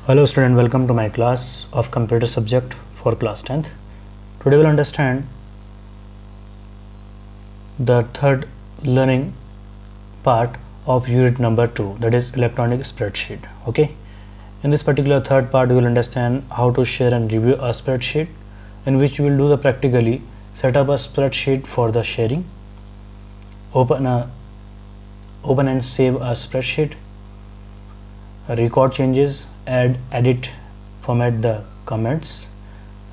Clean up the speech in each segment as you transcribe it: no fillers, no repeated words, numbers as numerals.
Hello student, welcome to my class of computer subject for class 10th. Today we'll understand the third learning part of unit number 2, that is electronic spreadsheet. Okay, in this particular third part we will understand how to share and review a spreadsheet, in which we will do the practically set up a spreadsheet for the sharing, open and save a spreadsheet, record changes, add, edit, format the comments,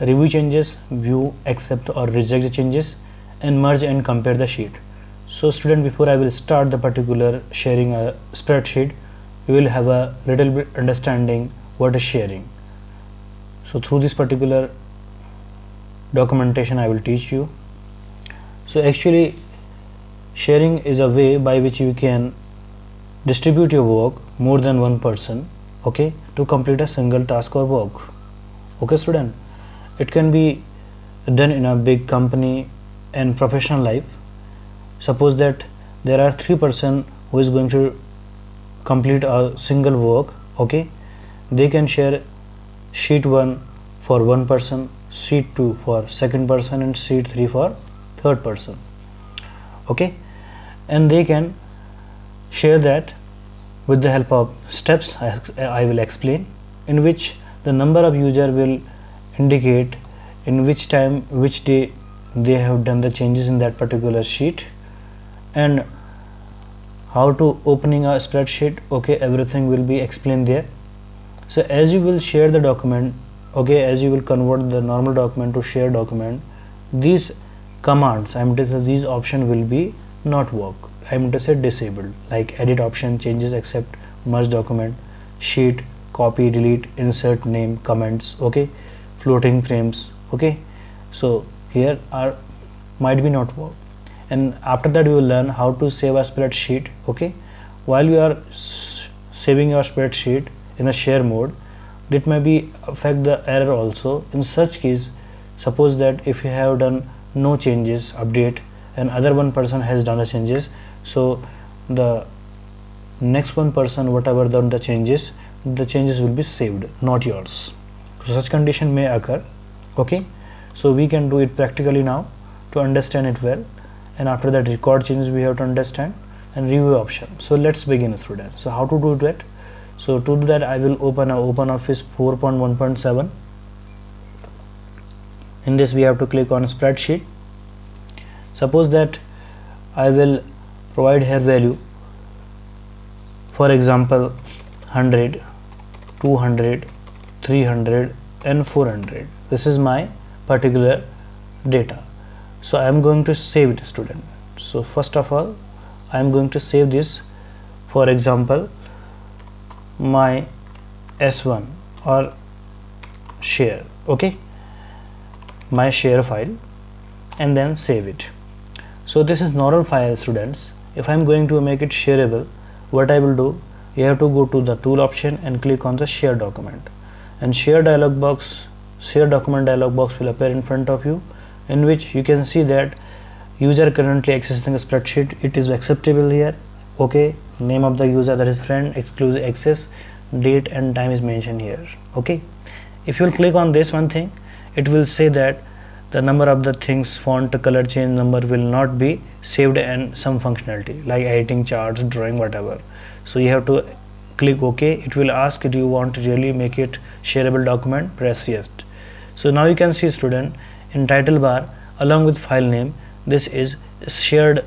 review changes, view, accept or reject the changes, and merge and compare the sheet. So student, before I will start the particular sharing a spreadsheet, we will have a little bit understanding what is sharing. So through this particular documentation I will teach you. So actually sharing is a way by which you can distribute your work more than one person, okay, to complete a single task or work. Okay student, it can be done in a big company and professional life. Suppose that there are 3 person who is going to complete a single work, okay, they can share sheet 1 for one person, sheet 2 for second person, and sheet 3 for third person, okay, and they can share that with the help of steps I will explain, in which the number of user will indicate in which time, which day they have done the changes in that particular sheet, and how to opening a spreadsheet, okay, everything will be explained there. So as you will share the document, okay, as you will convert the normal document to shared document, these commands, I am to say these option will be not work. I am to say disabled, like edit option, changes, accept, merge document, sheet, copy, delete, insert, name, comments, okay, floating frames, okay. So here are might be not work, and after that you will learn how to save a spreadsheet, okay. While you are saving your spreadsheet in a share mode, it may be affect the error also. In such case, suppose that if you have done no changes, update, and other one person has done the changes, so the next one person whatever done the changes will be saved, not yours. So such condition may occur, okay. So we can do it practically now to understand it well, and after that record changes we have to understand, and review option. So let's begin students. So how to do that? So to do that I will open a OpenOffice 4.1.7. in this we have to click on spreadsheet. Suppose that I will provide here value, for example 100, 200, 300 and 400. This is my particular data. So I am going to save it student. So first of all I am going to save this, for example my S1 or share, okay, my share file, and then save it. So this is normal file students. If I am going to make it shareable, what I will do, you have to go to the tool option and click on the share document, and share document dialog box will appear in front of you, in which you can see that user currently accessing a spreadsheet, it is acceptable here, okay, name of the user, that is friend, exclusive access, date and time is mentioned here, okay. If you will click on this one thing, it will say that the number of the things, font, color change, number will not be saved, and some functionality like editing charts, drawing, whatever. So you have to click OK. It will ask, do you want to really make it shareable document? Press yes. So now you can see student, in title bar along with file name, this is shared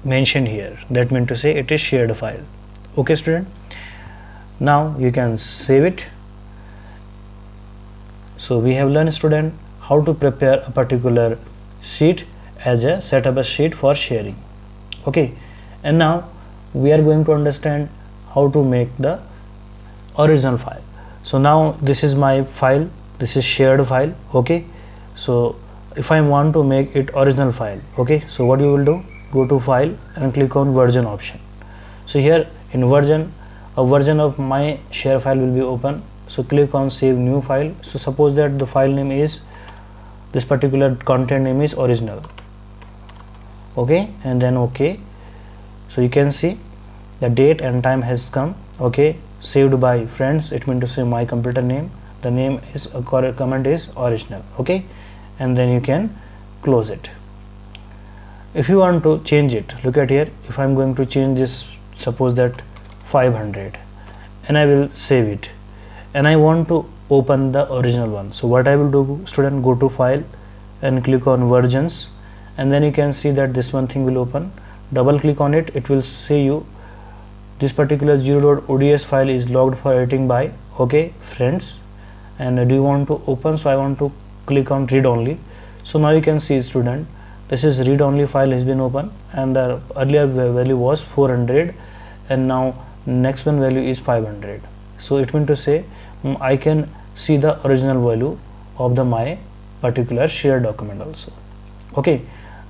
mentioned here. That means to say it is shared file. Okay student, now you can save it. So we have learned student how to prepare a particular sheet as a set up a sheet for sharing, okay. And now we are going to understand how to make the original file. So now this is my file, this is shared file, okay. So if I want to make it original file, okay, so what you will do, go to file and click on version option. So here in version, a version of my share file will be open. So click on save new file. So suppose that the file name is, this particular content name is original, okay, and then okay. So you can see the date and time has come. Okay, saved by friends, it means to say my computer name, the name is comment is original. Okay, and then you can close it. If you want to change it, look at here. If I'm going to change this, suppose that 500, and I will save it, and I want to open the original one. So what I will do, student, go to file and click on versions, and then you can see that this one thing will open. Double click on it, it will say you this particular 0.ods file is logged for editing by friends, and do you want to open? So I want to click on read only. So now you can see, student, this is read only file has been opened, and the earlier value was 400, and now next one value is 500. So it means to say I can see the original value of the my particular shared document also. Okay,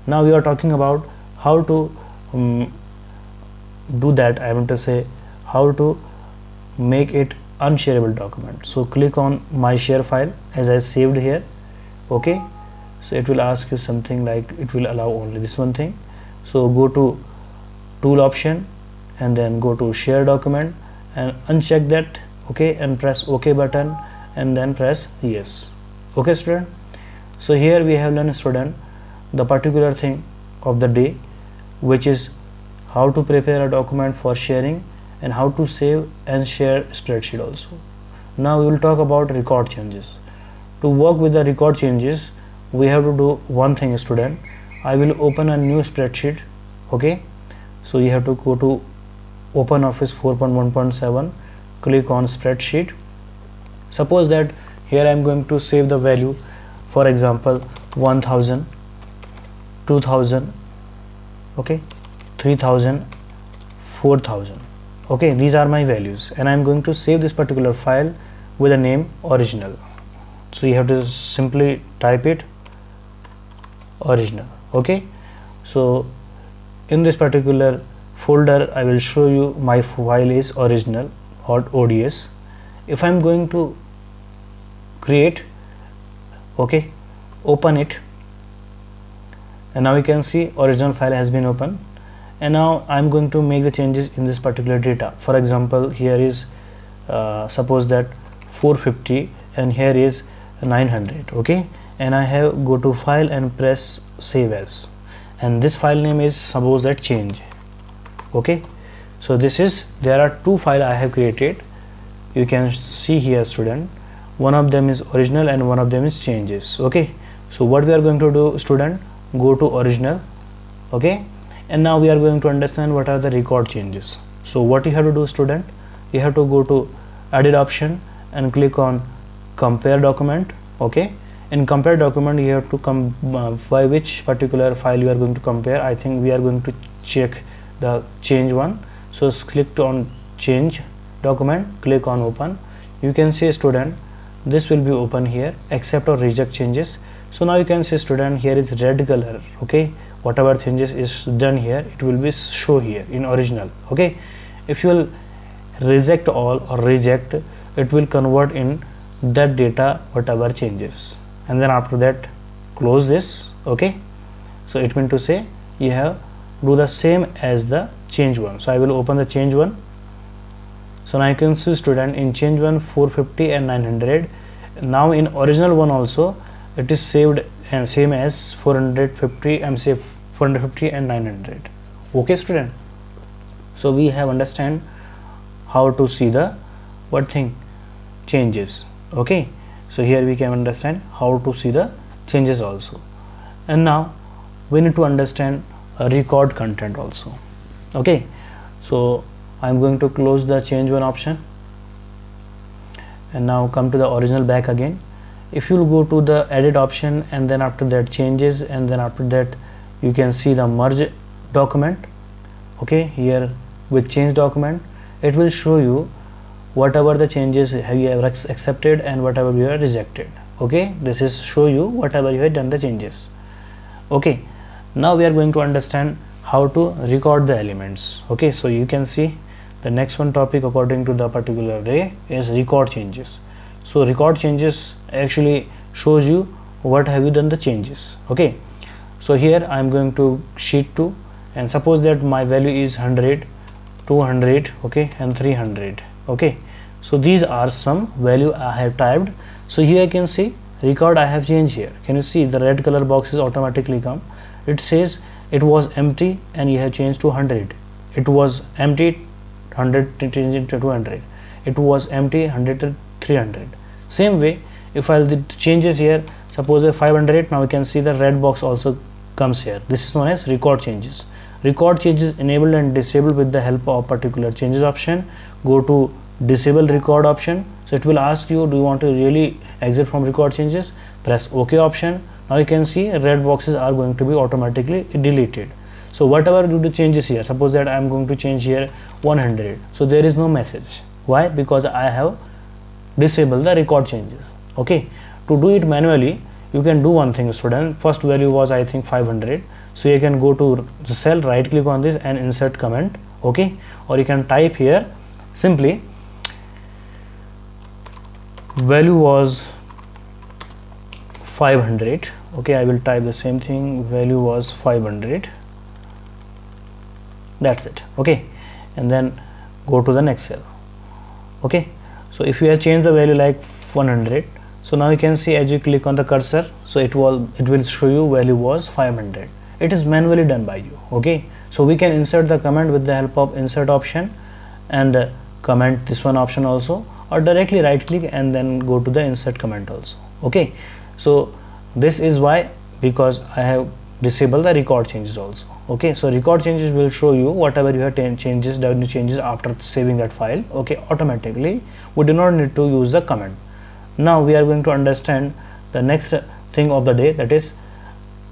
now we are talking about how to do that. I want to say how to make it unshareable document. So click on my share file as I saved here. Okay, so it will ask you something like it will allow only this one thing. So go to tool option and then go to share document and uncheck that. Okay, and press OK button and then press yes. Okay, student. So here we have learned, student, the particular thing of the day, which is how to prepare a document for sharing and how to save and share spreadsheet also. Now we will talk about record changes. To work with the record changes, we have to do one thing, student. I will open a new spreadsheet. Okay, so you have to go to OpenOffice 4.1.7, click on spreadsheet. Suppose that here I am going to save the value, for example 1000, 2000, okay, 3000, 4000. Okay, these are my values, and I am going to save this particular file with the name original. So you have to simply type it original. Okay, so in this particular folder I will show you my file is original or ODS. If I am going to create, okay, open it, and now you can see original file has been opened, and now I am going to make the changes in this particular data. For example, here is suppose that 450 and here is 900. Okay, and I have go to file and press save as, and this file name is suppose that change. Okay, so this is, there are two files I have created. You can see here, student, one of them is original and one of them is changes. Okay, so what we are going to do, student, go to original. Okay, and now we are going to understand what are the record changes. So what you have to do, student, you have to go to edit option and click on compare document. Okay, in compare document you have to come by which particular file you are going to compare. I think we are going to check the change one. So click on change document, click on open. You can see, student, this will be open here, accept or reject changes. So now you can see, student, here is red color. Okay, whatever changes is done here, it will be show here in original. Okay, if you will reject all or reject, it will convert in that data whatever changes, and then after that close this. Okay, so it means to say you have do the same as the change one. So I will open the change one. So now you can see, student, in change one 450 and 900. Now in original one also it is saved and same as 450 and say 450 and 900. Okay, student. So we have understand how to see the what thing changes. Okay, so here we can understand how to see the changes also, and now we need to understand record content also. Okay, so I am going to close the change one option and now come to the original back again. If you will go to the edit option and then after that changes, and then after that you can see the merge document. Okay, here with change document it will show you whatever the changes you have accepted and whatever you have rejected. Okay, this is show you whatever you have done the changes. Okay, now we are going to understand how to record the elements. Okay, so you can see the next one topic according to the particular day is record changes. So record changes actually shows you what have you done the changes. Okay, so here I am going to sheet 2, and suppose that my value is 100. 200, okay, and 300. Okay, so these are some value I have typed. So here I can see record I have changed here. Can you see the red color boxes automatically come? It says it was empty and you have changed to 100. It was empty 100 to change it to 200. It was empty 100 to 300. Same way, if I did changes here, suppose 500, now you can see the red box also comes here. This is known as record changes. Record changes enabled and disabled with the help of particular changes option. Go to disable record option. So it will ask you, do you want to really exit from record changes? Press OK option. Now you can see red boxes are going to be automatically deleted. So whatever do the changes here, suppose that I am going to change here 100. So there is no message. Why? Because I have disabled the record changes. Okay. To do it manually, you can do one thing, student. First value was I think 500. So you can go to the cell, right click on this and insert comment. Okay. Or you can type here simply value was 500. Okay, I will type the same thing, value was 500. That's it. Okay, and then go to the next cell. Okay, so if you have changed the value like 100, so now you can see as you click on the cursor, so it will show you value was 500. It is manually done by you. Okay, so we can insert the comment with the help of insert option and comment this one option also, or directly right click and then go to the insert comment also. Okay, so this is why, because I have disabled the record changes also. Okay, so record changes will show you whatever you have changes after saving that file. Okay, automatically. We do not need to use the comment. Now we are going to understand the next thing of the day, that is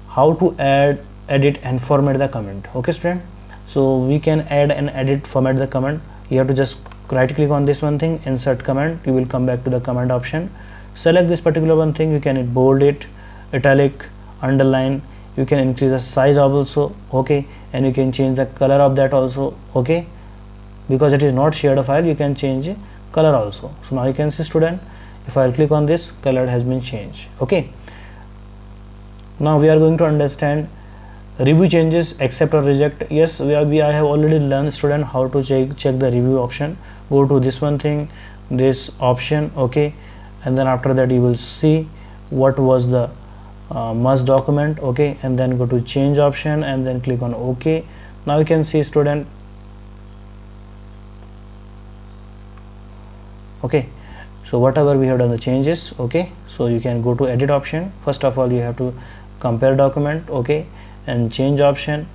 how to add, edit and format the comment. Okay, student, so we can add and edit, format the comment. You have to just right click on this one thing, insert comment. You will come back to the comment option, select this particular one thing. You can bold it, italic, underline. You can increase the size of also. Okay, and you can change the color of that also. Okay, because it is not shared file, you can change color also. So now you can see, student, if I click on this, color has been changed. Okay, now we are going to understand review changes, accept or reject. Yes, I have already learned, student, how to check the review option. Go to this one thing, this option. Okay, and then after that you will see what was the merge document. Okay, and then go to change option and then click on OK. Now you can see, student, okay, so whatever we have done the changes. Okay, so you can go to edit option. First of all, you have to compare document. Okay, and change option,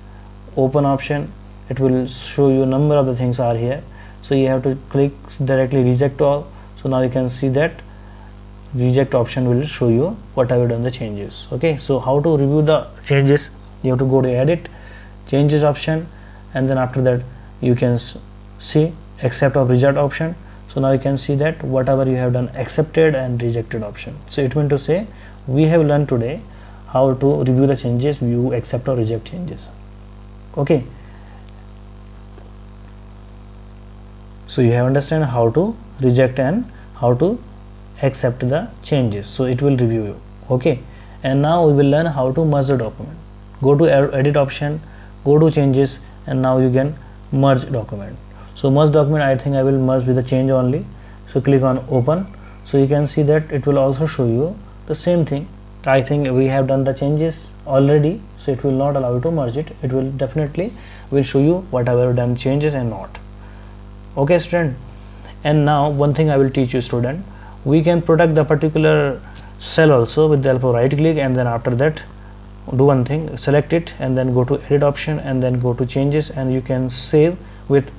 open option. It will show you number of the things are here. So you have to click directly reject all. So now you can see that reject option will show you what I have done the changes. Okay, so how to review the changes? You have to go to edit, changes option, and then after that you can see accept or reject option. So now you can see that whatever you have done, accepted and rejected option. So it means to say we have learned today how to review the changes, view, accept or reject changes. Okay, so you have understand how to reject and how to accept the changes. So it will review you. Okay, and now we will learn how to merge the document. Go to edit option, go to changes, and now you can merge document. So merge document, I think I will merge with the change only. So click on open. So you can see that it will also show you the same thing. I think we have done the changes already, so it will not allow you to merge it. It will definitely will show you whatever done changes and not. Okay, student, and now one thing I will teach you, student. We can protect the particular cell also with the help of right click, and then after that do one thing, select it and then go to edit option and then go to changes, and you can save with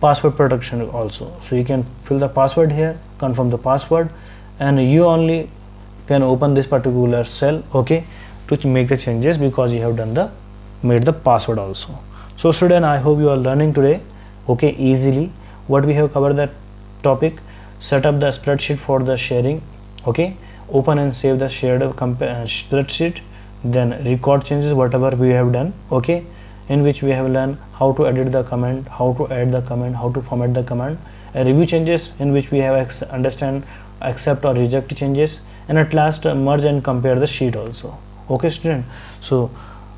password protection also. So you can fill the password here, confirm the password, and you only can open this particular cell. Okay, to make the changes, because you have done made the password also. So student, I hope you are learning today. Okay, easily what we have covered that topic. Set up the spreadsheet for the sharing. Okay, open and save the shared spreadsheet, then record changes whatever we have done. Okay, in which we have learned how to edit the comment, how to add the comment, how to format the comment, and review changes, in which we have understand accept or reject changes, and at last merge and compare the sheet also. Okay, student, so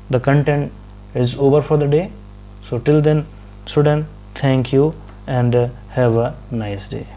the content is over for the day. So till then, student, Thank you and have a nice day.